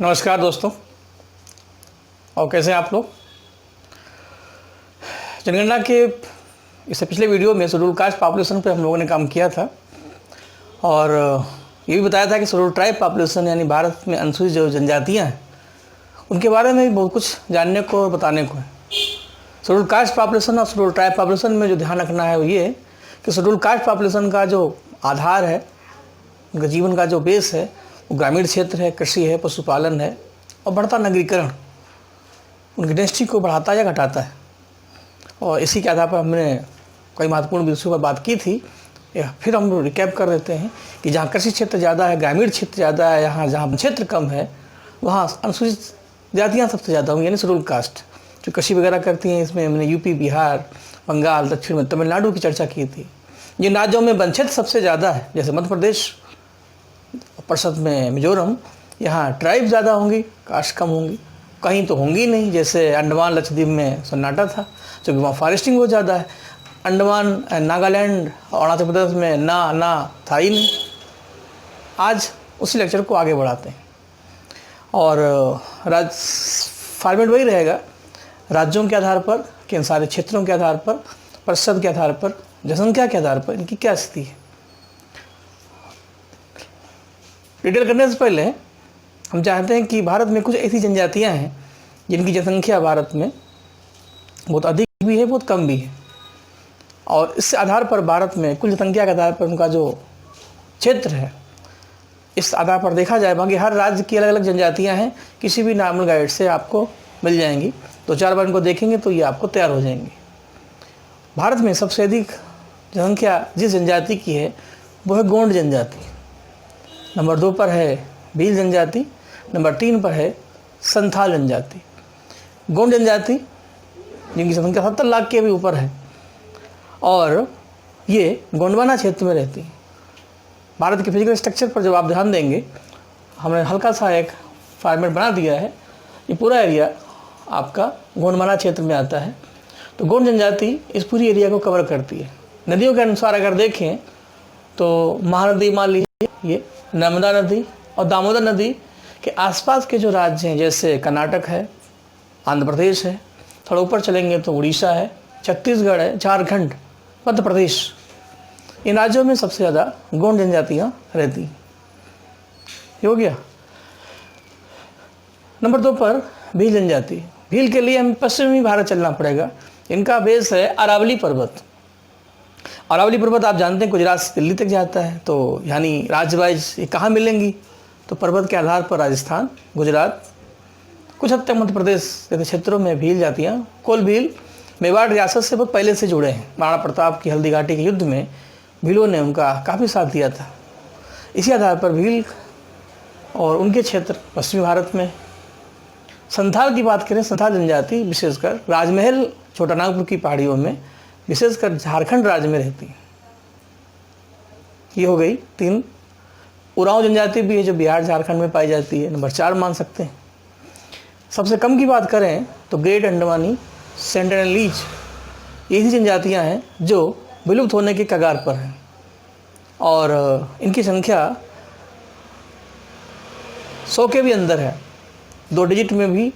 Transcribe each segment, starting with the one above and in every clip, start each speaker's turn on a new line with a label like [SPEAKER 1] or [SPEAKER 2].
[SPEAKER 1] नमस्कार दोस्तों, और कैसे हैं आप लोग। जनगणना के इससे पिछले वीडियो में शेड्यूल कास्ट पॉपुलेशन पे हम लोगों ने काम किया था और ये भी बताया था कि शेड्यूल ट्राइब पॉपुलेशन यानी भारत में अनुसूचित जो जनजातियाँ हैं उनके बारे में भी बहुत कुछ जानने को और बताने को है। शेड्यूल कास्ट पॉपुलेशन और शेड्यूल ट्राइब पॉपुलेशन में जो ध्यान रखना है वो ये कि शेड्यूल कास्ट पॉपुलेशन का जो आधार है, उनका जीवन का जो बेस है वो ग्रामीण क्षेत्र है, कृषि है, पशुपालन है और बढ़ता नगरीकरण उनकी डेंसिटी को बढ़ाता या घटाता है। और इसी के आधार पर हमने कई महत्वपूर्ण विषयों पर बात की थी। फिर हम रिकैप कर देते हैं कि जहाँ कृषि क्षेत्र ज़्यादा है, ग्रामीण क्षेत्र ज़्यादा है, यहाँ जहाँ क्षेत्र कम है वहाँ अनुसूचित जातियाँ सबसे ज़्यादा होंगी, यानी शेड्यूल कास्ट जो कृषि वगैरह करती हैं। इसमें हमने यूपी, बिहार, बंगाल, दक्षिण में तमिलनाडु की चर्चा की थी। जिन राज्यों में वन क्षेत्र सबसे ज़्यादा है जैसे मध्य प्रदेश, परिषद में मिजोरम, यहाँ ट्राइब ज़्यादा होंगी, कास्ट कम होंगी। कहीं तो होंगी नहीं, जैसे अंडमान लक्षद्वीप में सन्नाटा था क्योंकि वहाँ फॉरेस्टिंग बहुत ज़्यादा है। अंडमान, नागालैंड और अरुणाचल प्रदेश में ना था ही नहीं। आज उसी लेक्चर को आगे बढ़ाते हैं और फॉर्मेट वही रहेगा, राज्यों के आधार पर, कि सारे क्षेत्रों के आधार पर, प्रतिशत के आधार पर, जनसंख्या के आधार पर इनकी क्या स्थिति है। डिटेल करने से पहले हम चाहते हैं कि भारत में कुछ ऐसी जनजातियां हैं जिनकी जनसंख्या भारत में बहुत अधिक भी है, बहुत कम भी है, और इस आधार पर भारत में कुल जनसंख्या के आधार पर उनका जो क्षेत्र है, इस आधार पर देखा जाए। बाकी हर राज्य की अलग अलग जनजातियां हैं, किसी भी नॉर्मल गाइड से आपको मिल जाएंगी। 2-4 बार इनको देखेंगे तो ये आपको तैयार हो जाएंगी। भारत में सबसे अधिक जनसंख्या जिस जनजाति की है वो है गोंड जनजाति। नंबर 2 पर है भील जनजाति। नंबर 3 पर है संथाल जनजाति। गोंड जनजाति जिनकी जनसंख्या 70 लाख के भी ऊपर है और ये गोंडवाना क्षेत्र में रहती है। भारत के फिजिकल स्ट्रक्चर पर जब आप ध्यान देंगे, हमने हल्का सा एक फॉर्मेट बना दिया है। ये पूरा एरिया आपका गोंडवाना क्षेत्र में आता है। तो गोंड जनजाति इस पूरी एरिया को कवर करती है। नदियों के अनुसार अगर देखें तो महानदी मान लीजिए, ये नर्मदा नदी और दामोदर नदी के आसपास के जो राज्य हैं जैसे कर्नाटक है, आंध्र प्रदेश है, थोड़ा ऊपर चलेंगे तो उड़ीसा है, छत्तीसगढ़ है, झारखंड, मध्य प्रदेश, इन राज्यों में सबसे ज़्यादा गोंड जनजातियाँ रहती। ये हो गया। नंबर 2 पर भील जनजाति। भील के लिए हमें पश्चिमी भारत चलना पड़ेगा। इनका बेस है अरावली पर्वत। अरावली पर्वत आप जानते हैं गुजरात से दिल्ली तक जाता है, तो यानी राज्य वाइज ये कहाँ मिलेंगी, तो पर्वत के आधार पर राजस्थान, गुजरात, कुछ हद तक मध्य प्रदेश जैसे क्षेत्रों में भील जातियाँ, कोल भील मेवाड़ रियासत से बहुत पहले से जुड़े हैं। महाराणा प्रताप की हल्दी घाटी के युद्ध में भीलों ने उनका काफ़ी साथ दिया था। इसी आधार पर भील और उनके क्षेत्र पश्चिमी भारत में। संथाल की बात करें, संथाल जनजाति विशेषकर राजमहल, छोटा नागपुर की पहाड़ियों में, विशेषकर झारखंड राज्य में रहती है। ये हो गई 3। उरांव जनजाति भी है जो बिहार, झारखंड में पाई जाती है, नंबर 4 मान सकते हैं। सबसे कम की बात करें तो ग्रेट अंडमानी सेंटिनलीज, यही जनजातियां हैं जो विलुप्त होने के कगार पर हैं और इनकी संख्या 100 के भी अंदर है, 2 डिजिट में भी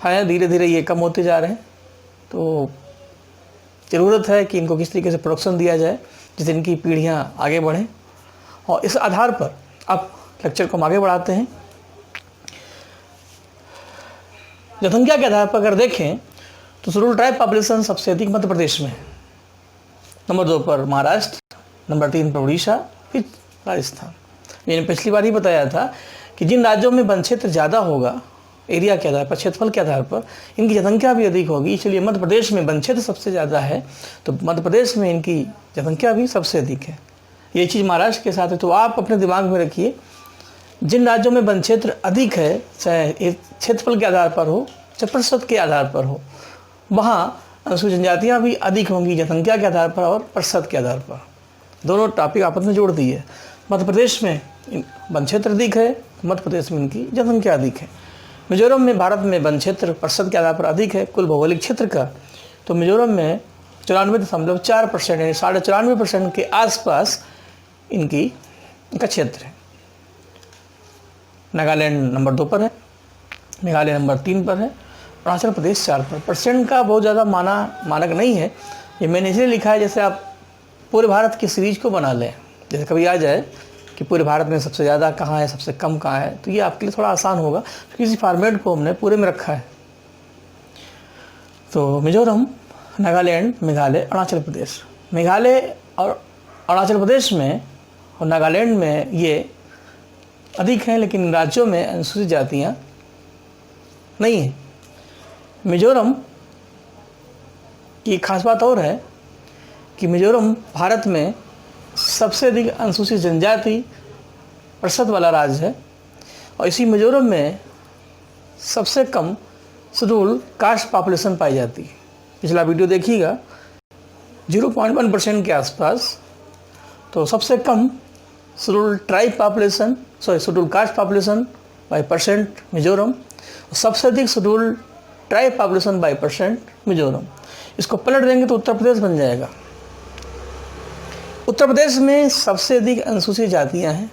[SPEAKER 1] है। धीरे धीरे ये कम होते जा रहे हैं, तो ज़रूरत है कि इनको किस तरीके से प्रोटेक्शन दिया जाए जिससे इनकी पीढ़ियाँ आगे बढ़ें। और इस आधार पर अब लेक्चर को हम आगे बढ़ाते हैं। जनसंख्या के आधार पर अगर देखें तो शेड्यूल ट्राइब पॉपुलेशन सबसे अधिक मध्य प्रदेश में है। नंबर 2 पर महाराष्ट्र, नंबर 3 पर उड़ीसा, फिर राजस्थान। मैंने पिछली बार ही बताया था कि जिन राज्यों में वन क्षेत्र ज़्यादा होगा, एरिया के आधार पर, क्षेत्रफल के आधार पर इनकी जनसंख्या भी अधिक होगी। इसलिए मध्य प्रदेश में वन क्षेत्र सबसे ज़्यादा है, तो मध्य प्रदेश में इनकी जनसंख्या भी सबसे अधिक है। ये चीज़ महाराष्ट्र के साथ है। तो आप अपने दिमाग में रखिए, जिन राज्यों में वन क्षेत्र अधिक है, चाहे क्षेत्रफल के आधार पर हो, चाहे प्रतिशत के आधार पर हो, वहाँ अनुसूचित जनजातियाँ भी अधिक होंगी जनसंख्या के आधार पर और प्रतिशत के आधार पर। दोनों टॉपिक आपस में जोड़ दिए। मध्य प्रदेश में वन क्षेत्र अधिक है, मध्य प्रदेश में इनकी जनसंख्या अधिक है। मिजोरम में भारत में वन क्षेत्र प्रतिशत के आधार पर अधिक है कुल भौगोलिक क्षेत्र का, तो मिजोरम में 94.4% यानी 94.5% के आसपास इनका क्षेत्र है। नागालैंड नंबर 2 पर है। मेघालय नंबर 3 पर है, अरुणाचल प्रदेश 4 पर। परसेंट का बहुत ज़्यादा मानक नहीं है, ये मैंने इसलिए लिखा है जैसे आप पूरे भारत की सीरीज को बना लें। जैसे कभी आ जाए कि पूरे भारत में सबसे ज़्यादा कहाँ है, सबसे कम कहाँ है, तो ये आपके लिए थोड़ा आसान होगा क्योंकि इसी फॉर्मेट को हमने पूरे में रखा है। तो मिजोरम, नागालैंड, मेघालय, अरुणाचल प्रदेश। मेघालय और अरुणाचल प्रदेश में और नागालैंड में ये अधिक हैं, लेकिन राज्यों में अनुसूचित जातियाँ नहीं हैं। मिजोरम की एक खास बात और है कि मिजोरम भारत में सबसे अधिक अनुसूचित जनजाति प्रतिशत वाला राज्य है और इसी मिजोरम में सबसे कम शेड्यूल कास्ट पॉपुलेशन पाई जाती है। पिछला वीडियो देखिएगा, 0.1% के आसपास। तो सबसे कम schedule tribe population, schedule caste population by percent Mizoram, सबसे अधिक schedule tribe population by percent Mizoram. इसको पलट देंगे तो उत्तर प्रदेश बन जाएगा। उत्तर प्रदेश में सबसे अधिक अनुसूचित जातियां हैं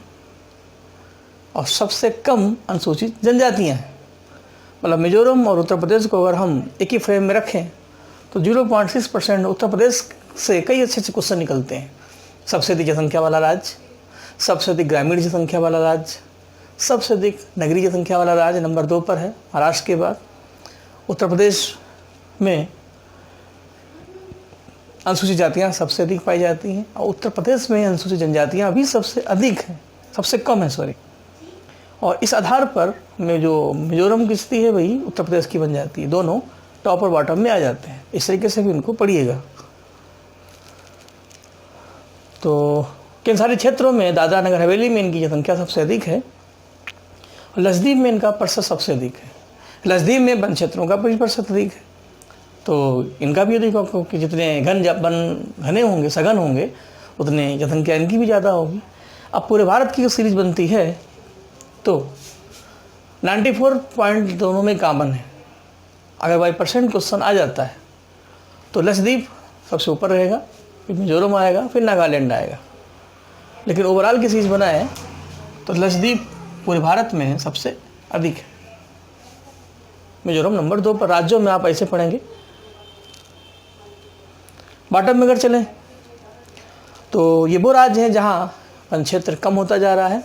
[SPEAKER 1] और सबसे कम अनुसूचित जनजातियां हैं। मतलब मिजोरम और उत्तर प्रदेश को अगर हम एक ही फ्रेम में रखें तो 0.6% उत्तर प्रदेश से कई अच्छे अच्छे क्वेश्चन निकलते हैं। सबसे अधिक जनसंख्या वाला राज्य, सबसे अधिक ग्रामीण जनसंख्या वाला राज्य, सबसे अधिक नगरीय जनसंख्या वाला राज्य नंबर 2 पर है महाराष्ट्र के बाद। उत्तर प्रदेश में अनुसूचित जातियाँ सबसे अधिक पाई जाती हैं और उत्तर प्रदेश में अनुसूचित जनजातियाँ भी सबसे अधिक हैं, सबसे कम है सॉरी। और इस आधार पर में जो मिजोरम की स्थिति है वही उत्तर प्रदेश की बन जाती है। दोनों टॉप और बॉटम में आ जाते हैं। इस तरीके से भी इनको पढ़िएगा। तो केंद्रशासित क्षेत्रों में दादरा नगर हवेली में इनकी जनसंख्या सबसे अधिक है और लक्षद्वीप में इनका प्रतिशत सबसे अधिक है। लक्षद्वीप में वन क्षेत्रों का 25% अधिक है। तो इनका भी अधिक होगा कि जितने घने होंगे, सघन होंगे, उतने जनसंख्या इनकी भी ज़्यादा होगी। अब पूरे भारत की जो सीरीज बनती है तो 94 पॉइंट दोनों में कॉमन है। अगर बाई परसेंट क्वेश्चन आ जाता है तो लक्षद्वीप सबसे ऊपर रहेगा, फिर मिजोरम आएगा, फिर नागालैंड आएगा। लेकिन ओवरऑल की सीरीज बनाए तो लक्षद्वीप पूरे भारत में सबसे अधिक है, मिजोरम नंबर 2 पर। राज्यों में आप ऐसे पढ़ेंगे। बॉटम में अगर चलें तो ये वो राज्य हैं जहाँ वन क्षेत्र कम होता जा रहा है,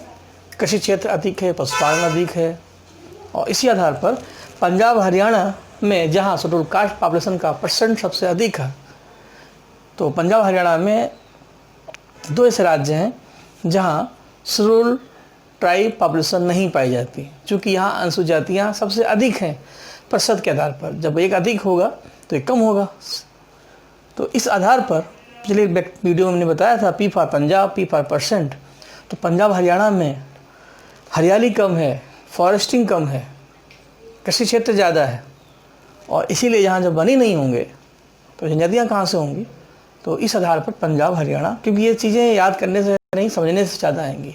[SPEAKER 1] कृषि क्षेत्र अधिक है, पशुपालन अधिक है। और इसी आधार पर पंजाब हरियाणा में जहाँ शेड्यूल कास्ट पॉपुलेशन का परसेंट सबसे अधिक है, तो पंजाब हरियाणा में 2 ऐसे राज्य हैं जहाँ शेड्यूल ट्राइब पॉपुलेशन नहीं पाई जाती, क्योंकि यहाँ अनुसूचित जातियाँ सबसे अधिक हैं प्रतिशत के आधार पर। जब एक अधिक होगा तो एक कम होगा। तो इस आधार पर पिछले वीडियो में मैंने बताया था P for Punjab, P for percent. तो पंजाब हरियाणा में हरियाली कम है, फॉरेस्टिंग कम है, कृषि क्षेत्र ज़्यादा है और इसीलिए यहाँ जब बनी नहीं होंगे तो जनजातियाँ कहाँ से होंगी। तो इस आधार पर पंजाब हरियाणा, क्योंकि ये चीज़ें याद करने से नहीं समझने से ज़्यादा आएंगी।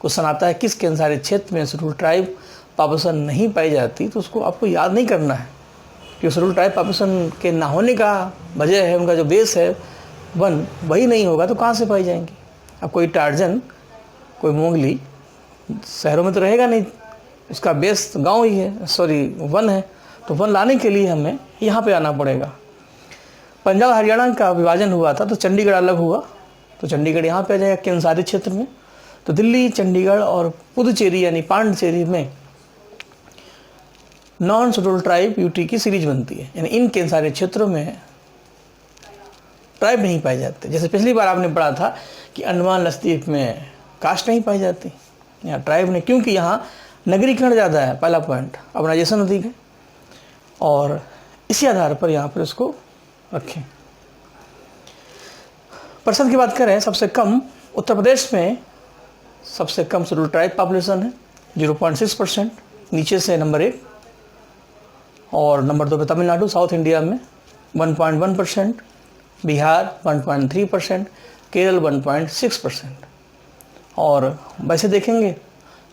[SPEAKER 1] क्वेश्चन आता है किस केंद्रशासित क्षेत्र में शेड्यूल ट्राइब पॉपुलेशन नहीं पाई जाती, तो उसको आपको याद नहीं करना है कि शेड्यूल ट्राइब पॉपुलेशन के ना होने का वजह है उनका जो बेस है वन, वही नहीं होगा तो कहाँ से पाई जाएंगी। अब कोई टार्जन, कोई मोगली शहरों में तो रहेगा नहीं, उसका बेस गांव ही है, सॉरी वन है। तो वन लाने के लिए हमें यहाँ पे आना पड़ेगा। पंजाब हरियाणा का विभाजन हुआ था तो चंडीगढ़ अलग हुआ, तो चंडीगढ़ यहाँ पे आ जाएगा केंद्रशासित क्षेत्र में। तो दिल्ली, चंडीगढ़ और पुदुचेरी यानी पांडिचेरी में नॉन शेड्यूल ट्राइब यूटी की सीरीज बनती है। यानी इन केंद्रशासित क्षेत्रों में ट्राइब नहीं पाए जाते। जैसे पिछली बार आपने पढ़ा था कि अंडमान लक्षद्वीप में कास्ट नहीं पाई जाती, यहाँ ट्राइब नहीं, क्योंकि यहाँ नगरीकरण ज़्यादा है, पहला पॉइंट, अर्बनाइजेशन अधिक है। और इसी आधार पर यहाँ पर इसको रखें। प्रतिशत की बात करें, सबसे कम उत्तर प्रदेश में सबसे कम शेड्यूल ट्राइब पॉपुलेशन है 0.6%, नीचे से नंबर 1। और नंबर 2 पे तमिलनाडु साउथ इंडिया में 1.1%, बिहार 1.3%, केरल 1.6%। और वैसे देखेंगे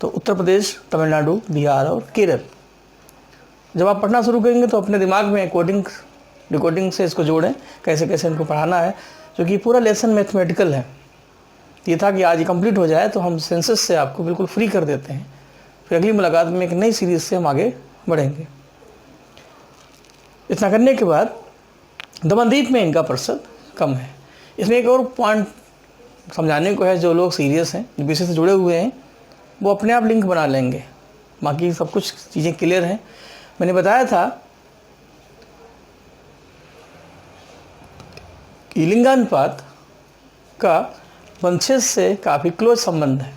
[SPEAKER 1] तो उत्तर प्रदेश, तमिलनाडु, बिहार और केरल। जब आप पढ़ना शुरू करेंगे तो अपने दिमाग में डिकोडिंग से इसको जोड़ें, कैसे कैसे इनको पढ़ाना है, क्योंकि पूरा लेसन मैथमेटिकल है। ये था कि आज ये कंप्लीट हो जाए तो हम सेंसस से आपको बिल्कुल फ्री कर देते हैं। फिर अगली मुलाकात में एक नई सीरीज़ से हम आगे बढ़ेंगे। इतना करने के बाद दमनदीप में इनका प्रतिशत कम है। इसमें एक और पॉइंट समझाने को है, जो लोग सीरियस हैं, जो विषय से जुड़े हुए हैं, वो अपने आप लिंक बना लेंगे, बाकी सब कुछ चीज़ें क्लियर हैं। मैंने बताया था कि लिंगानुपात का वंशज से काफ़ी क्लोज संबंध है।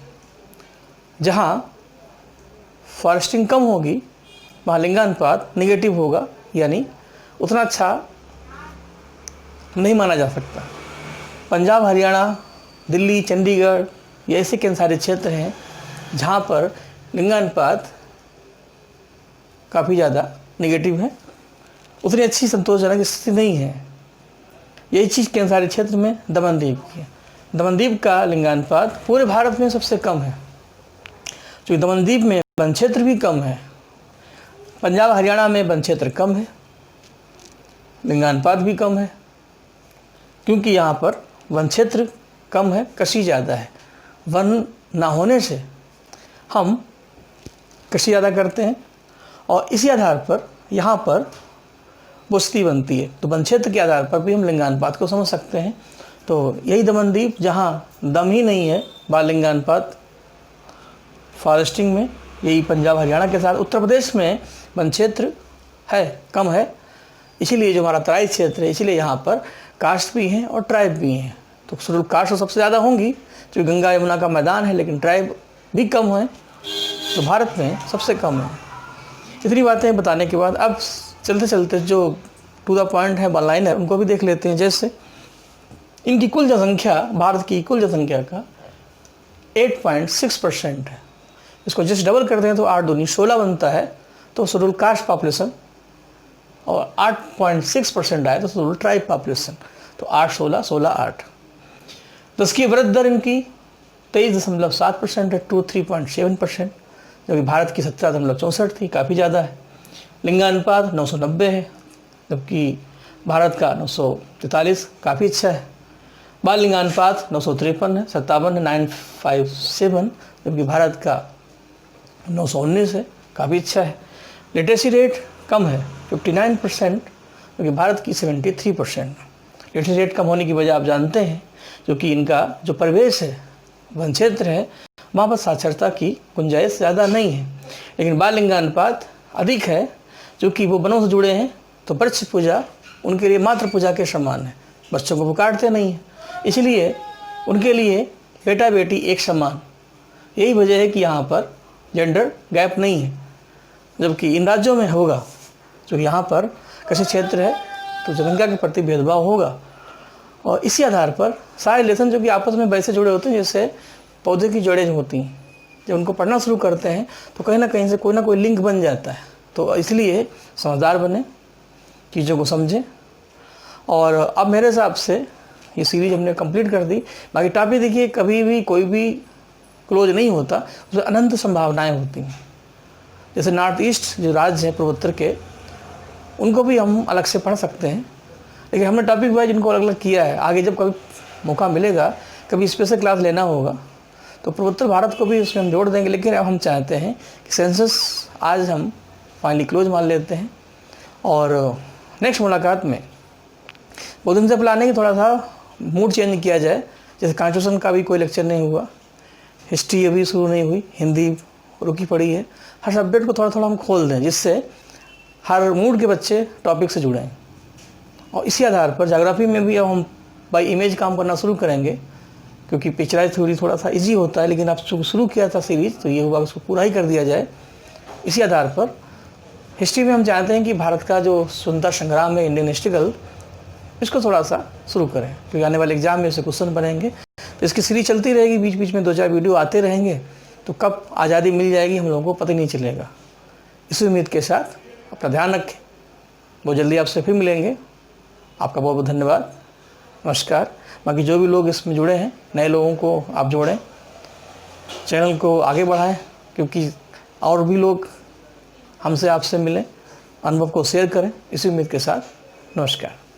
[SPEAKER 1] जहाँ फॉरेस्टिंग कम होगी वहाँ लिंगानुपात नेगेटिव होगा, यानी उतना अच्छा नहीं माना जा सकता। पंजाब, हरियाणा, दिल्ली, चंडीगढ़, ये ऐसे कई सारे क्षेत्र हैं जहाँ पर लिंगानुपात काफ़ी ज़्यादा नेगेटिव है, उतनी अच्छी संतोषजनक स्थिति नहीं है। यही चीज़ कई सारे क्षेत्र में दमनदीप की है। दमनदीप का लिंगानुपात पूरे भारत में सबसे कम है, क्योंकि दमनदीप में वन क्षेत्र भी कम है। पंजाब, हरियाणा में वन क्षेत्र कम है, लिंगानुपात भी कम है, क्योंकि यहाँ पर वन क्षेत्र कम है, कृषि ज़्यादा है। वन ना होने से हम कृषि ज़्यादा करते हैं और इसी आधार पर यहाँ पर बस्ती बनती है। तो वन क्षेत्र के आधार पर भी हम लिंगानुपात को समझ सकते हैं। तो यही दमनदीप, जहाँ दम ही नहीं है बाल लिंगानुपात फॉरेस्टिंग में, यही पंजाब हरियाणा के साथ। उत्तर प्रदेश में वन क्षेत्र है, कम है, इसीलिए जो हमारा तराई क्षेत्र है, इसीलिए यहाँ पर कास्ट भी हैं और ट्राइब भी हैं। तो शेड्यूल कास्ट तो सबसे ज़्यादा होंगी, जो गंगा यमुना का मैदान है, लेकिन ट्राइब भी कम है, तो भारत में सबसे कम है। इतनी बातें बताने के बाद अब चलते चलते जो टू द पॉइंट है, वन लाइन है, उनको भी देख लेते हैं। जैसे इनकी कुल जनसंख्या, भारत की कुल जनसंख्या का 8.6% है। इसको जस्ट डबल करते हैं तो 8 दूनी 16 बनता है, तो शेड्यूल कास्ट पॉपुलेशन, और 8.6% आए तो शेड्यूल ट्राइब पॉपुलेशन, तो 8, 16, 16, 8। 10 की वृद्धि दर इनकी 23.7% है, 3.7%, जबकि भारत की 17.64 थी, काफ़ी ज़्यादा है। लिंगानुपात 990 है, जबकि भारत का 943, काफ़ी अच्छा है। बाल लिंगानुपात 953 है, 57 है, 957, जबकि भारत का 919 है, काफ़ी अच्छा है। लिटरेसी रेट कम है, 59%, जबकि भारत की 73%। लिटरेसी रेट कम होने की वजह आप जानते हैं, क्योंकि इनका जो परिवेश है, वन क्षेत्र है, वहाँ पर साक्षरता की गुंजाइश ज़्यादा नहीं है। लेकिन बाल लिंगानुपात अधिक है, क्योंकि वो वनों से जुड़े हैं, तो वृक्ष पूजा उनके लिए मातृ पूजा के समान है, बच्चों को पुकारते नहीं हैं, इसलिए उनके लिए बेटा बेटी एक समान। यही वजह है कि यहाँ पर जेंडर गैप नहीं है, जबकि इन राज्यों में होगा, क्योंकि यहाँ पर कृषि क्षेत्र है, तो जनसंख्या के प्रति भेदभाव होगा। और इसी आधार पर सारे रिलेशन जो कि आपस में वैसे जुड़े होते हैं जैसे पौधे की जड़ें होती हैं, जब उनको पढ़ना शुरू करते हैं तो कहीं ना कहीं से कोई ना कोई लिंक बन जाता है। तो इसलिए समझदार बने, चीज़ों को समझें। और अब मेरे हिसाब से ये सीरीज हमने कंप्लीट कर दी। बाकी टॉपिक देखिए, कभी भी कोई भी क्लोज नहीं होता, उसमें अनंत संभावनाएं होती हैं। जैसे नॉर्थ ईस्ट जो राज्य हैं पूर्वोत्तर के, उनको भी हम अलग से पढ़ सकते हैं, लेकिन हमने टॉपिक वाइज इनको अलग अलग किया है। आगे जब कभी मौका मिलेगा, कभी स्पेशल क्लास लेना होगा, तो पूर्वोत्तर भारत को भी उसमें हम जोड़ देंगे। लेकिन अब हम चाहते हैं कि सेंसस आज हम फाइनली क्लोज मान लेते हैं, और नेक्स्ट मुलाकात में बहुत दिन से प्लान है कि थोड़ा सा मूड चेंज किया जाए। जैसे कॉन्स्टिट्यूशन का भी कोई लेक्चर नहीं हुआ, हिस्ट्री अभी शुरू नहीं हुई, हिंदी रुकी पड़ी है, हर सब्जेक्ट को थोड़ा थोड़ा हम खोल दें, जिससे हर मूड के बच्चे टॉपिक से जुड़ें। और इसी आधार पर ज्योग्राफी में भी अब हम बाय इमेज काम करना शुरू करेंगे, क्योंकि पिक्चराइज थ्योरी थोड़ा सा इजी होता है, लेकिन अब शुरू किया था सीरीज, तो ये हुआ उसको पूरा ही कर दिया जाए। इसी आधार पर हिस्ट्री में हम चाहते हैं कि भारत का जो स्वतंत्रता संग्राम है, इंडियन हिस्ट्रिकल, इसको थोड़ा सा शुरू करें, क्योंकि आने वाले एग्जाम में इससे क्वेश्चन बनेंगे। तो इसकी सीरीज चलती रहेगी, बीच बीच में 2-4 वीडियो आते रहेंगे, तो कब आज़ादी मिल जाएगी हम लोगों को पता नहीं चलेगा। इसी उम्मीद के साथ अपना ध्यान रखें, बहुत जल्दी आपसे फिर मिलेंगे। आपका बहुत बहुत धन्यवाद, नमस्कार। बाकी जो भी लोग इसमें जुड़े हैं, नए लोगों को आप जोड़ें, चैनल को आगे बढ़ाएं, क्योंकि और भी लोग हमसे आपसे मिलें, अनुभव को शेयर करें। इसी उम्मीद के साथ नमस्कार।